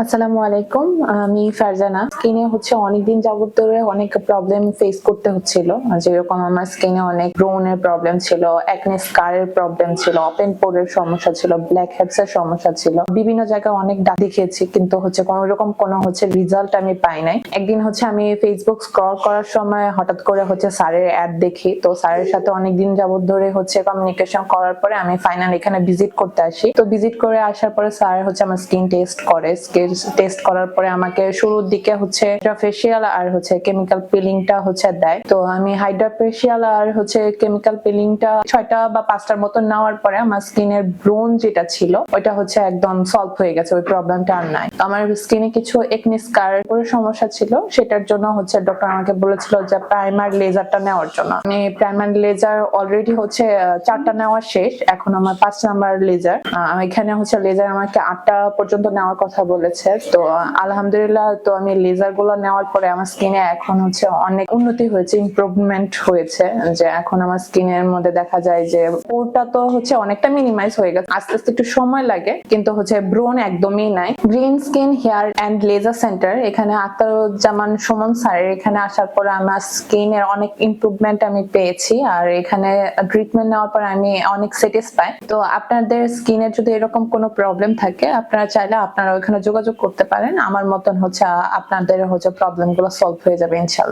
আসসালামু আলাইকুম। আমি ফারজানা। স্কিনে অনেকদিন যাবত ধরে অনেক প্রবলেম ফেস করতে হচ্ছিল। যেরকম আমার স্কিনে অনেক ব্রণ এর প্রবলেম ছিল, একনে স্কারের প্রবলেম ছিল, ওপেন পোরের সমস্যা ছিল, ব্ল্যাক হেডস এর সমস্যা ছিল। বিভিন্ন জায়গায় অনেক দেখিয়েছি, কিন্তু কোনো রকম কোনো রেজাল্ট আমি পাই নাই। একদিন আমি ফেসবুক স্ক্রল করার সময় হঠাৎ করে স্যারের অ্যাড দেখি। তো স্যারের সাথে অনেকদিন যাবত ধরে কমিউনিকেশন করার পরে আমি ফাইনাল এখানে ভিজিট করতে আসি। তো ভিজিট করে আসার পরে স্যার আমার স্কিন টেস্ট করে। টেস্ট করার পরে আমাকে শুরুর দিকে ফেসিয়াল আর কেমিক্যাল পিলিংটা দেয়। তো আমি হাইড্রা ফেসিয়াল আর কেমিক্যাল পিলিংটা 6টা বা 5টার মতো নেওয়ার পরে আমার স্কিনের ব্রণ যেটা ছিল ওইটা একদম সলভ হয়ে গেছে, ওই প্রবলেমটা আর নাই। আমার স্কিনে কিছু একনি স্কার করে সমস্যা ছিল, সেটার জন্য ডক্টর আমাকে বলেছিল যে প্রাইমার লেজারটা নেওয়ার জন্য। আমি প্রাইমার লেজার অলরেডি 4টা নেওয়া শেষ, এখন আমার 5 নাম্বার লেজার। এখানে লেজার আমাকে 8টা পর্যন্ত নেওয়ার কথা বলেছে। তো আলহামদুলিল্লাহ, তো আমি লেজার গুলো নেওয়ার পরে আমার স্কিনে এখন অনেক উন্নতি হয়েছে, ইমপ্রুভমেন্ট হয়েছে। যে এখন আমার স্কিনের মধ্যে দেখা যায় যে পোরটা তো অনেকটা মিনিমাইজ হয়ে গেছে। আস্তে আস্তে একটু সময় লাগে, কিন্তু ব্রণ একদমই নাই। Green skin hair and laser centre, এখানে আখতারুজ্জামান সুমন স্যারের এখানে আসার পরে আমার স্কিনের অনেক ইমপ্রুভমেন্ট আমি পেয়েছি। আর এখানে ট্রিটমেন্ট নেওয়ার পর আমি অনেক স্যাটিসফাই। তো আপনাদের স্কিনের যদি এরকম কোনো প্রবলেম থাকে, আপনারা চাইলে আপনারা ওখানে যোগাযোগ করতে পারেন। আমার মতন আপনাদের প্রবলেম গুলো সলভ হয়ে যাবে ইনশাআল্লাহ।